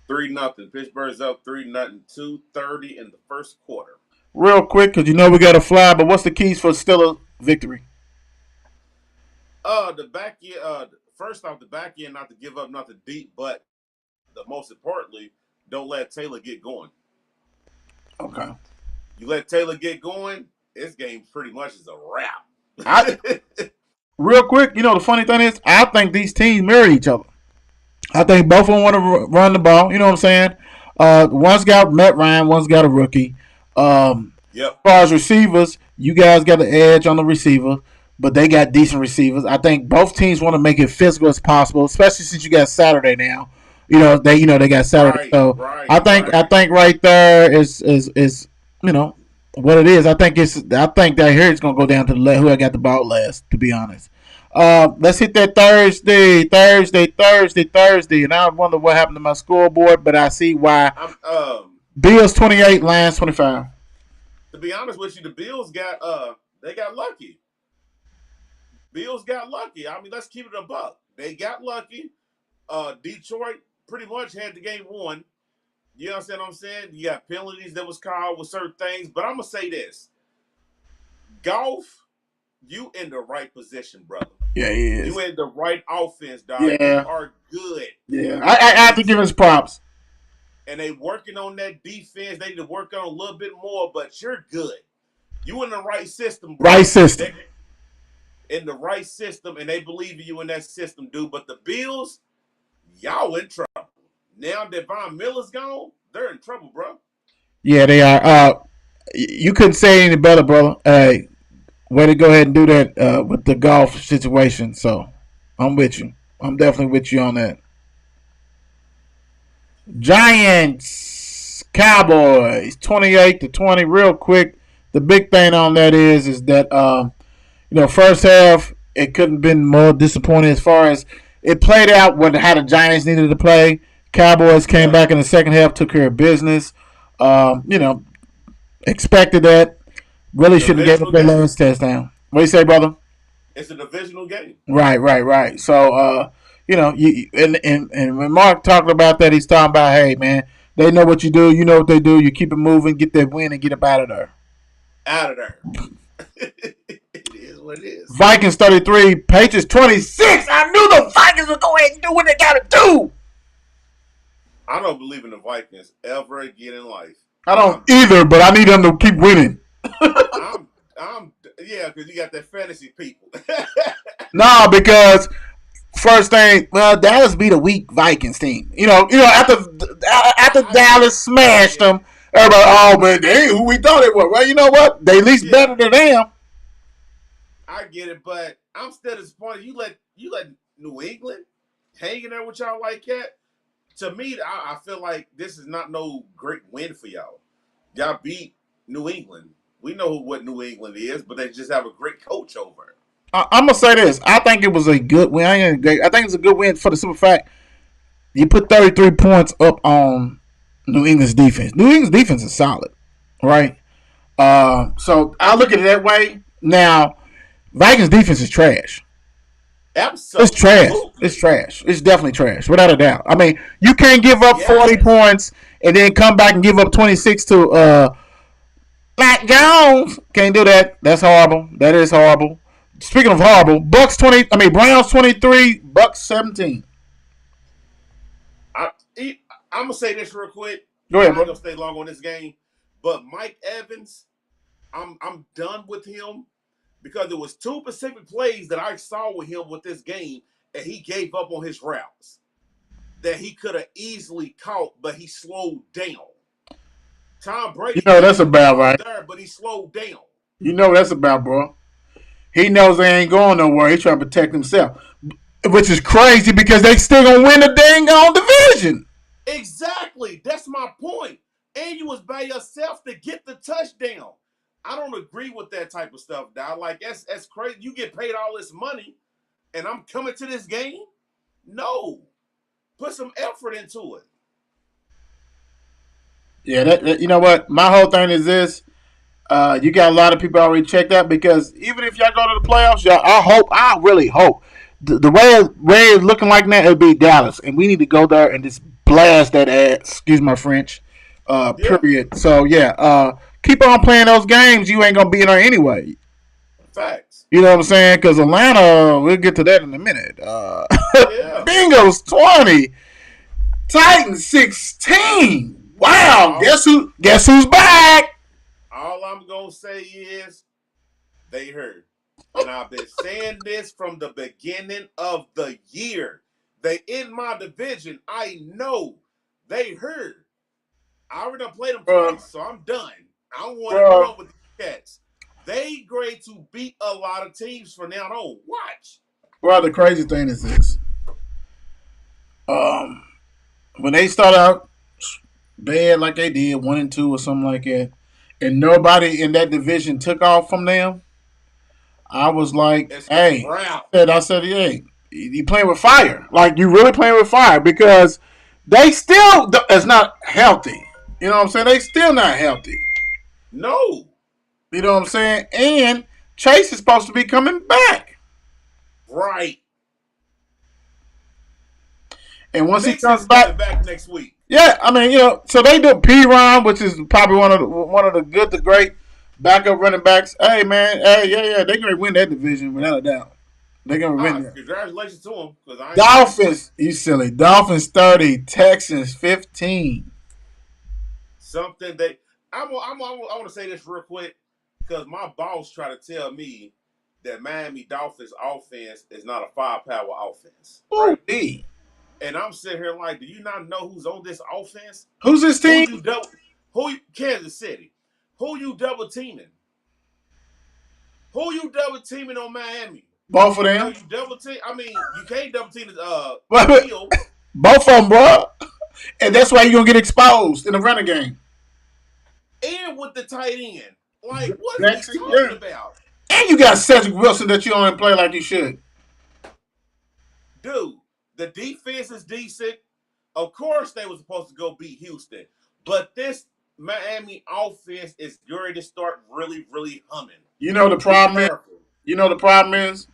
3-0. Pittsburgh's up 3-0. 2:30 in the first quarter. Real quick, because we got to fly, but what's the keys for Steelers victory? The back end, first off, the back end, not to give up, not to deep, but the most importantly, don't let Taylor get going. Okay. You let Taylor get going, this game pretty much is a wrap. Real quick, the funny thing is, I think these teams mirror each other. I think both of them want to run the ball. You know what I'm saying? One's got Matt Ryan, one's got a rookie. Yep. As far as receivers, you guys got the edge on the receiver, but they got decent receivers. I think both teams want to make it physical as possible, especially since you got Saturday now. They got Saturday. I think right there is what it is. I think that here it's gonna go down to who I got the ball last. To be honest, let's hit that Thursday, and I wonder what happened to my scoreboard, but I see why. Bills 28, Lions 25. To be honest with you, the Bills got lucky. Bills got lucky. I mean, let's keep it a buck. They got lucky. Detroit pretty much had the game won. You understand what I'm saying? You got penalties that was called with certain things. But I'm going to say this. Goff, you in the right position, brother. Yeah, he is. You in the right offense, dog. Yeah. You are good. Yeah. I have to give us props. And they working on that defense. They need to work on a little bit more, but you're good. You in the right system, bro. Right system. In the right system, and they believe in you in that system, dude. But the Bills, y'all in trouble. Now that Von Miller's gone, they're in trouble, bro. Yeah, they are. You couldn't say any better, brother. Hey, way to go ahead and do that with the golf situation. So, I'm with you. I'm definitely with you on that. Giants, Cowboys, 28-20. Real quick, the big thing on that is that first half it couldn't have been more disappointing as far as it played out how the Giants needed to play. Cowboys came back in the second half, took care of business. Expected that. Really should have gave up their last touchdown. What do you say, brother? It's a divisional game. Right. So, and when Mark talked about that, he's talking about, hey, man, they know what you do. You know what they do. You keep it moving, get that win, and get up out of there. Out of there. It is what it is. Vikings 33, Patriots 26. I knew the Vikings would go ahead and do what they got to do. I don't believe in the Vikings ever again in life. I don't either, but I need them to keep winning. Yeah, because you got that fantasy people. No, because first thing, well, Dallas beat a weak Vikings team. After Dallas smashed them, everybody, oh man, they ain't who we thought it was. Well, you know what? They at least better than them. I get it, but I'm still disappointed. You let New England hanging there with y'all like that. To me, I feel like this is not no great win for y'all. Y'all beat New England. We know what New England is, but they just have a great coach over it. I'm gonna say this. I think it was a good win. I think it's a good win for the simple fact you put 33 points up on New England's defense. New England's defense is solid, right? So I look at it that way. Now, Vikings defense is trash. Absolutely. It's trash. It's trash. It's definitely trash, without a doubt. I mean, you can't give up 40 points and then come back and give up 26 to Mac Jones. Can't do that. That's horrible. That is horrible. Speaking of horrible, Browns 23, Bucks 17. I'm gonna say this real quick. Go ahead, I'm bro. not gonna stay long on this game, but Mike Evans, I'm done with him because there was two specific plays that I saw with him with this game, and he gave up on his routes that he could have easily caught, but he slowed down. Tom Brady, that's about right. There, but he slowed down. You know what that's about, bro. He knows they ain't going nowhere. He's trying to protect himself, which is crazy because they still gonna win the dang on division. Exactly. That's my point. And you was by yourself to get the touchdown. I don't agree with that type of stuff, dog. Like that's crazy. You get paid all this money, and I'm coming to this game. No, put some effort into it. Yeah, that you know what? My whole thing is this. You got a lot of people already checked out because even if y'all go to the playoffs, I really hope the way it's looking like now, it'll be Dallas, and we need to go there and just blast that ass. Excuse my French. Period. So keep on playing those games. You ain't gonna be in there anyway. Facts. You know what I'm saying? Because Atlanta, we'll get to that in a minute. Bengals 20, Titans 16. Wow. Guess who's back? All I'm going to say is they heard. And I've been saying this from the beginning of the year. They in my division. I know they heard. I already played them twice, so I'm done. I don't want to go with the Cats. They great to beat a lot of teams from now on. Watch. Well, the crazy thing is this. When they start out bad like they did, 1-2 or something like that, and nobody in that division took off from them, I was like, hey, you playing with fire. Like, you really playing with fire because they still is not healthy. You know what I'm saying? They still not healthy. No. You know what I'm saying? And Chase is supposed to be coming back. Right. And once he comes back next week. Yeah, I mean, so they do P-Ron, which is probably one of the good to great backup running backs. Hey, man, they're going to win that division without a doubt. They're going to win that. Congratulations to them. Dolphins, you silly. Dolphins 30, Texans 15. Something that I want to say this real quick because my boss tried to tell me that Miami Dolphins offense is not a firepower offense. Right? Ooh, and I'm sitting here like, do you not know who's on this offense? Who's this team? Kansas City. Who you double teaming? Who you double teaming on Miami? Both of them. You double team. I mean, you can't double team the both of them, bro. And that's why you're gonna get exposed in the running game. And with the tight end, like what are you talking about? And you got Cedric Wilson that you don't play like you should. Dude. The defense is decent. Of course, they were supposed to go beat Houston. But this Miami offense is going to start really, really humming. You know the problem is? You know the problem is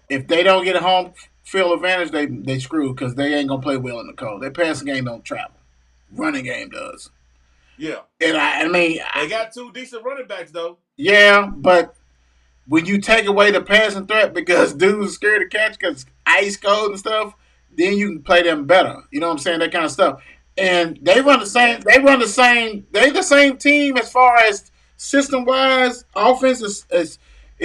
if they don't get a home field advantage, they screwed because they ain't gonna play well in the cold. Their passing game don't travel. Running game does. Yeah. And I mean, They got two decent running backs though. yeah, but when you take away the passing threat because dudes are scared to catch because ice cold and stuff, then you can play them better. You know what I'm saying? That kind of stuff. And they run the same. They run the same. They the same team as far as system wise. Offense is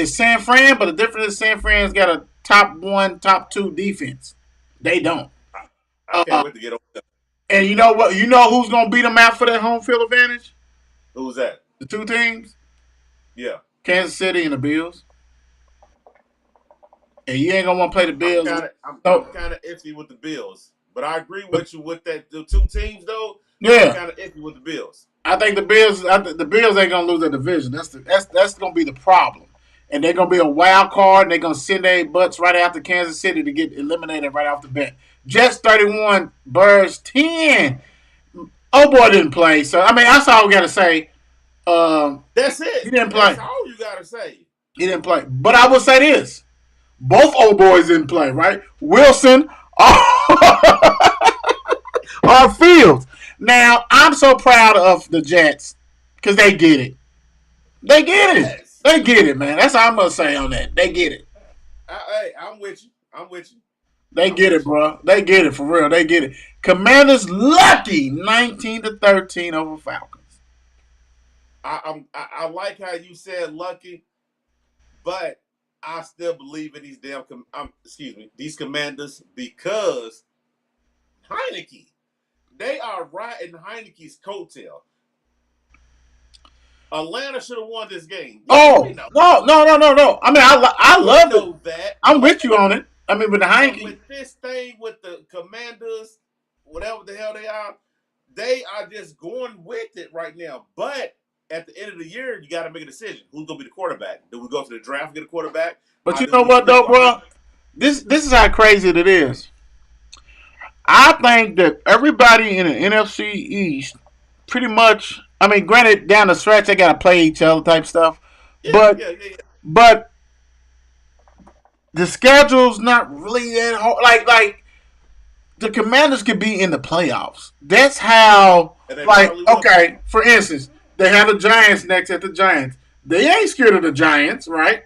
San Fran, but the difference is San Fran's got a top one, top two defense. They don't. I can't wait to get over that. And you know what? You know who's gonna beat them out for that home field advantage? Who's that? The two teams, Yeah. Kansas City and the Bills. And you ain't gonna want to play the Bills. I'm kind of iffy with the Bills, but I agree with you with that. The two teams though, yeah, I'm kind of iffy with the Bills. I think the Bills. The Bills ain't gonna lose their division. That's gonna be the problem. And they're gonna be a wild card. And they're gonna send their butts right after Kansas City to get eliminated right off the bat. Jets 31, Birds 10. Oh boy didn't play. So I mean that's all we gotta say. That's it. He didn't play. That's all you gotta say. He didn't play. But I will say this. Both old boys didn't play, right? Wilson or Fields. Now, I'm so proud of the Jets because they get it. They get it. They get it, man. That's all I'm going to say on that. They get it. Hey, I'm with you. I'm with you. They get it, bro. They get it for real. They get it. Commanders lucky 19-13 over Falcons. I like how you said lucky, but I still believe in these these Commanders because Heineke, they are riding Heineke's coattail. Atlanta should have won this game. No. I mean, I love it. That. I'm with you on it. I mean, with the Heineke. With this thing with the Commanders, whatever the hell they are just going with it right now. But at the end of the year, you got to make a decision. Who's going to be the quarterback? Do we go to the draft and get a quarterback? But you know what, though, bro? This is how crazy it is. I think that everybody in the NFC East pretty much, I mean, granted, down the stretch, they got to play each other type stuff. Yeah, but the schedule's not really that hard. Like the Commanders could be in the playoffs. That's how, okay, for instance, they have the Giants next at the Giants. They ain't scared of the Giants, right?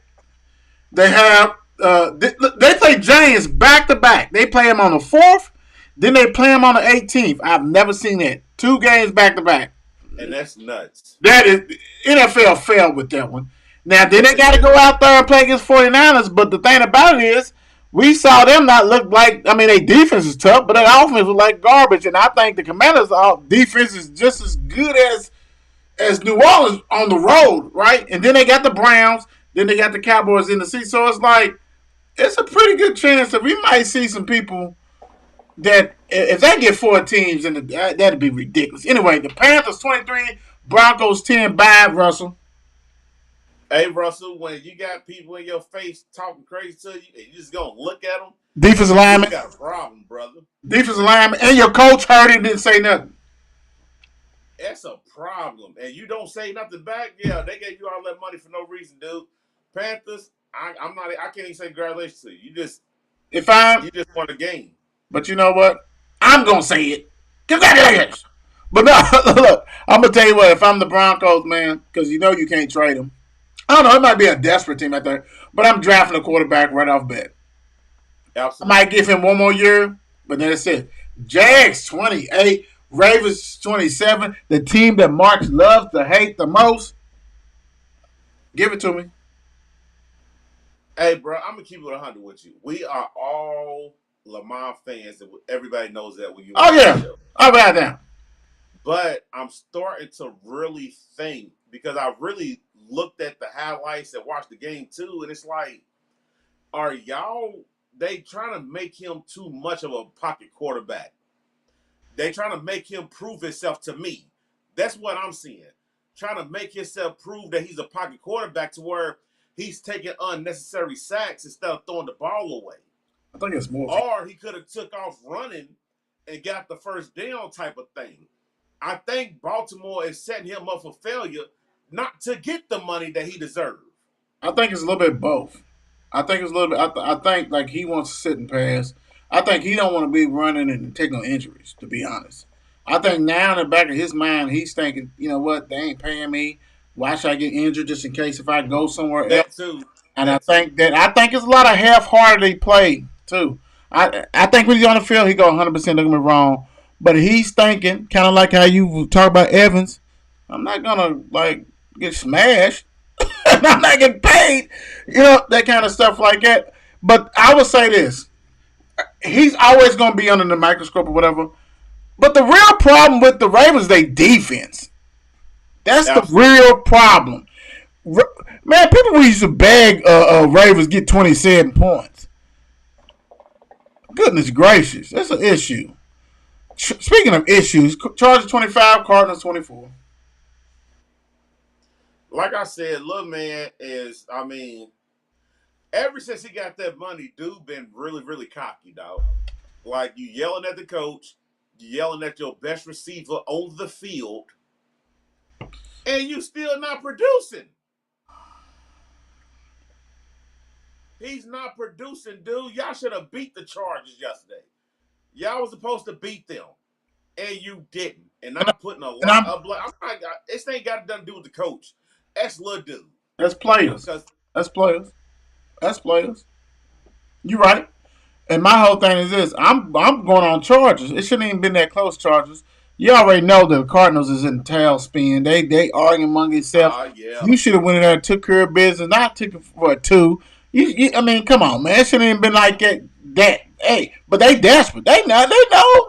They have, they play Giants back to back. They play them on the 4th, then they play them on the 18th. I've never seen that. 2 games back to back. And that's nuts. That is, NFL failed with that one. Now, then they got to go out there and play against 49ers, but the thing about it is, we saw them not look like, I mean, their defense is tough, but their offense was like garbage, and I think the Commanders' defense is just as good as New Orleans on the road, right? And then they got the Browns, then they got the Cowboys in the season, so it's like, it's a pretty good chance that we might see some people that, if they get 4 teams, that'd be ridiculous. Anyway, the Panthers 23, Broncos 10, bye, Russell. Hey, Russell, when you got people in your face talking crazy to you, and you just gonna look at them, defensive lineman, you got a problem, brother. Defensive lineman, and your coach heard it and didn't say nothing. That's a problem. And you don't say nothing back, yeah, they gave you all that money for no reason, dude. Panthers, I can't even say congratulations to you. You just won a game. But you know what? I'm gonna say it. Congratulations. But no, look, I'm gonna tell you what. If I'm the Broncos, man, because you know you can't trade them. I don't know. It might be a desperate team out there, but I'm drafting a quarterback right off bat. Absolutely. I might give him 1 more year, but then that's it. Jags 28, Ravens 27. The team that Mark loves to hate the most. Give it to me. Hey, bro, I'm gonna keep it 100 with you. We are all Lamar fans, and everybody knows that when you. Oh yeah, I'll be out there. But I'm starting to really think because I really looked at the highlights and watched the game too, and it's like, are they trying to make him too much of a pocket quarterback? They trying to make him prove himself to me. That's what I'm seeing. Trying to make himself prove that he's a pocket quarterback to where he's taking unnecessary sacks instead of throwing the ball away. I think it's more. Or he could have took off running and got the first down type of thing. I think Baltimore is setting him up for failure not to get the money that he deserves. I think it's a little bit both. I think it's a little bit. I think like he wants to sit and pass. I think he don't want to be running and taking on injuries. To be honest, I think now in the back of his mind, he's thinking, you know what, they ain't paying me. Why should I get injured just in case if I go somewhere else? That too. And That too. I think it's a lot of half-hearted play too. I think when he's on the field, he go 100%. Don't get me wrong, but he's thinking kind of like how you talk about Evans. I'm not gonna like get smashed. I'm not getting paid. You know, that kind of stuff like that. But I would say this. He's always going to be under the microscope or whatever. But the real problem with the Ravens, they defense. That's Absolutely. the real problem. Man, people used to beg Ravens get 27 points. Goodness gracious. That's an issue. Speaking of issues, Chargers 25, Cardinals 24. Like I said, little man is, ever since he got that money, dude been really, really cocky, dog. Like, you yelling at the coach, you yelling at your best receiver on the field, and you still not producing. He's not producing, dude. Y'all should have beat the Chargers yesterday. Y'all was supposed to beat them, and you didn't. And I'm putting a lot of blame. This ain't got nothing to do with the coach. That's little dude. That's players. That's players. That's players. You right. And my whole thing is this: I'm going on Chargers. It shouldn't even been that close. Chargers. You already know the Cardinals is in tailspin. They arguing among themselves. Yeah. You should have went in there and took care of business. Not took it for a two. I mean, come on, man. It shouldn't even been like that. Hey, but they desperate. They know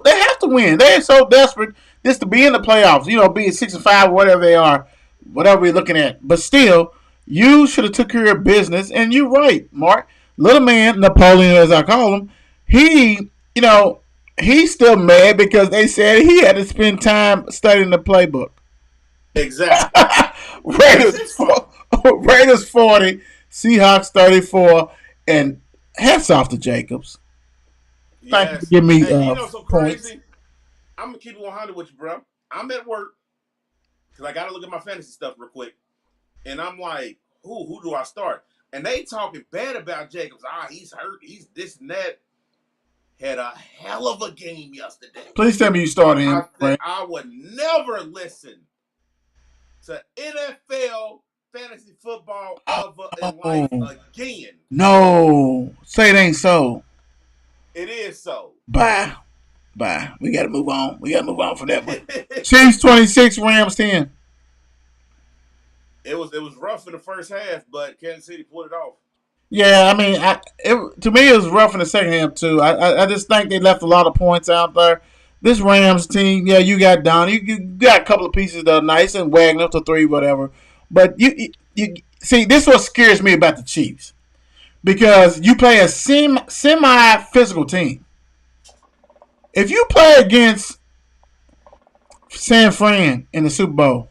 they have to win. They are so desperate just to be in the playoffs. You know, be it 6-5 or whatever they are, whatever we're looking at. But still, you should have took care of business. And you're right, Mark. Little man, Napoleon as I call him, he's still mad because they said he had to spend time studying the playbook. Exactly. Raiders 40, Seahawks 34, and hats off to Jacobs. Thank you for giving me so points. crazy? I'm going to keep it 100 with you, bro. I'm at work because I got to look at my fantasy stuff real quick. And I'm like, who do I start? And they talking bad about Jacobs. He's hurt. He's this and that. Had a hell of a game yesterday. Please tell me you started him. I would never listen to NFL fantasy football ever in life again. No. Say it ain't so. It is so. Bye. We got to move on. From that one. Chiefs 26, Rams 10. It was rough in the first half, but Kansas City pulled it off. Yeah, I mean, to me it was rough in the second half too. I just think they left a lot of points out there. This Rams team, yeah, you got Don, you got a couple of pieces that are nice and Wagner to 3, whatever. But you see, this is what scares me about the Chiefs because you play a semi-physical team. If you play against San Fran in the Super Bowl,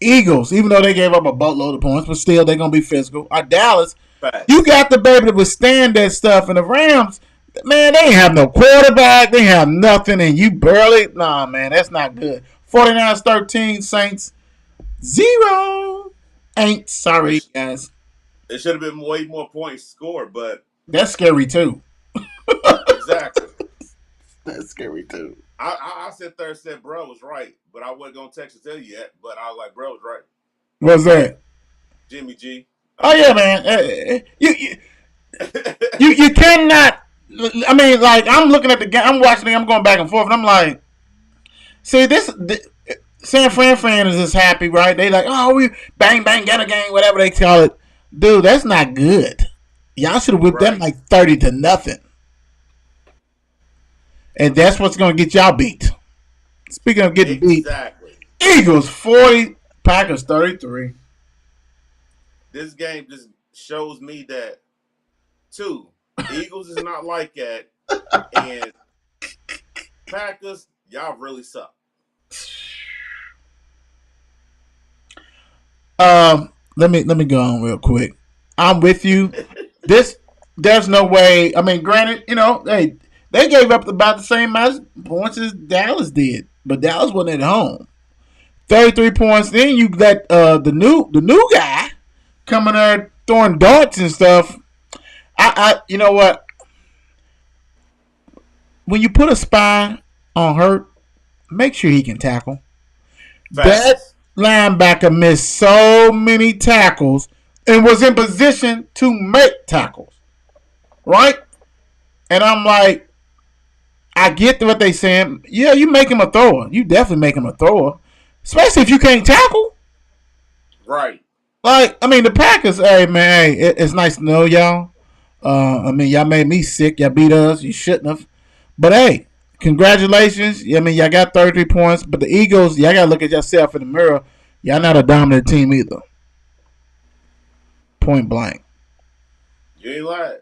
Eagles, even though they gave up a boatload of points, but still they're gonna be physical. Or Dallas, you got to be able to withstand that stuff. And the Rams, man, they ain't have no quarterback, they have nothing, and you barely. Nah, man, that's not good. 49-13, Saints 0. Ain't sorry, guys. It should have been way more points scored, but that's scary too. Exactly. That's scary too. I sat there and said, bro was right, but I wasn't going to text and tell you yet, but I was like, bro was right. What's that? Jimmy G. Oh, yeah, man. You cannot. I mean, like, I'm looking at the game, I'm watching it, I'm going back and forth, and I'm like, see, San Fran is just happy, right? They like, oh, we bang, got a game, whatever they call it. Dude, that's not good. Y'all should have whipped them like 30-0. And that's what's going to get y'all beat. Speaking of getting beat, Eagles 40, Packers 33. This game just shows me that, too, Eagles is not like that, and Packers, y'all really suck. Let me go on real quick. I'm with you. There's no way. I mean, granted, they gave up about the same amount of points as Dallas did, but Dallas wasn't at home. 33 points. Then you let the new guy coming there throwing darts and stuff. You know what? When you put a spy on Hurt, make sure he can tackle. That Facts. linebacker missed so many tackles and was in position to make tackles. Right? And I'm like, I get what they saying. Yeah, you make him a thrower. You definitely make him a thrower. Especially if you can't tackle. Right. Like, I mean, the Packers, hey, man, hey, it's nice to know y'all. I mean, y'all made me sick. Y'all beat us. You shouldn't have. But, hey, congratulations. I mean, y'all got 33 points. But the Eagles, y'all got to look at yourself in the mirror. Y'all not a dominant team either. Point blank. You ain't lying.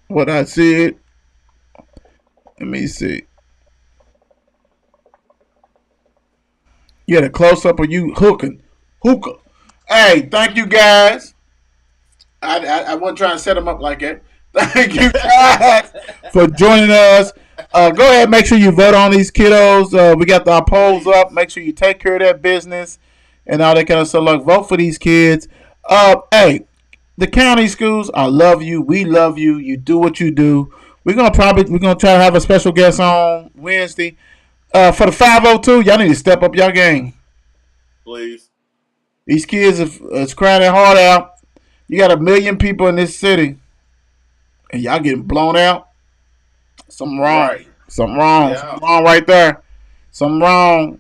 What I said. Let me see. You had a close-up of you hookah. Hey, thank you, guys. I wasn't trying to set them up like that. Thank you guys for joining us. Go ahead, make sure you vote on these kiddos. We got our polls up. Make sure you take care of that business and all that kind of stuff. Like, vote for these kids. Hey, the county schools, I love you. We love you. You do what you do. We're gonna try to have a special guest on Wednesday. For the 502, y'all need to step up your game. Please. These kids is crying their heart out. You got 1 million people in this city, and y'all getting blown out. Something wrong. Right. Something wrong. Yeah. Something wrong right there. Something wrong.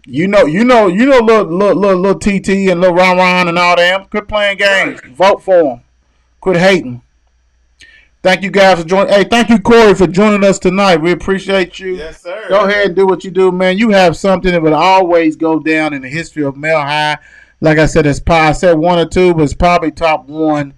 You know, little TT and little Ron and all them. Quit playing games. Right. Vote for them. Quit hating. Thank you guys for joining. Hey, thank you, Korrey, for joining us tonight. We appreciate you. Yes, sir. Go ahead and do what you do, man. You have something that will always go down in the history of Mile High. Like I said, I said 1 or 2, but it's probably top 1.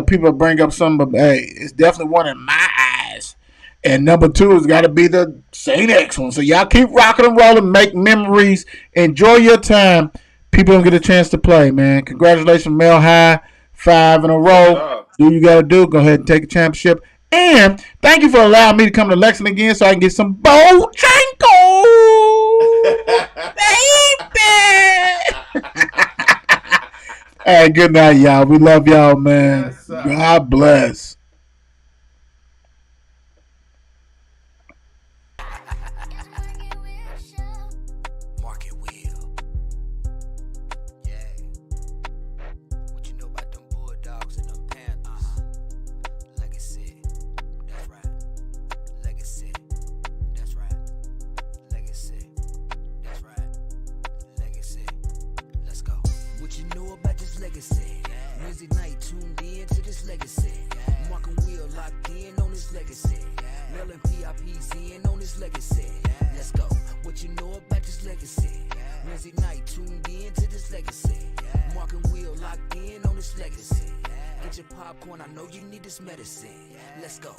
People bring up some, but hey, it's definitely one in my eyes. And number 2 has got to be the St. X one. So y'all keep rocking and rolling, make memories, enjoy your time. People don't get a chance to play, man. Congratulations, Mile High, 5 in a row. Do what you got to do. Go ahead and take a championship. And thank you for allowing me to come to Lexington again so I can get some Bojangles. Baby. Hey, good night, y'all. We love y'all, man. Yes, sir. God bless. Mark and Will. Yeah. What you know about them Bulldogs and them Panthers? Legacy. That's right. Legacy. That's right. Legacy. That's right. Legacy. Let's go. What you know about this legacy? Wednesday night tuned in to this legacy. Mark and Will locked in on this legacy. Mel and PIP's in on this legacy. Let's go. What you know about this legacy? Wednesday night tuned in to this legacy. Mark and Will locked in on this legacy. Get your popcorn, I know you need this medicine. Let's go.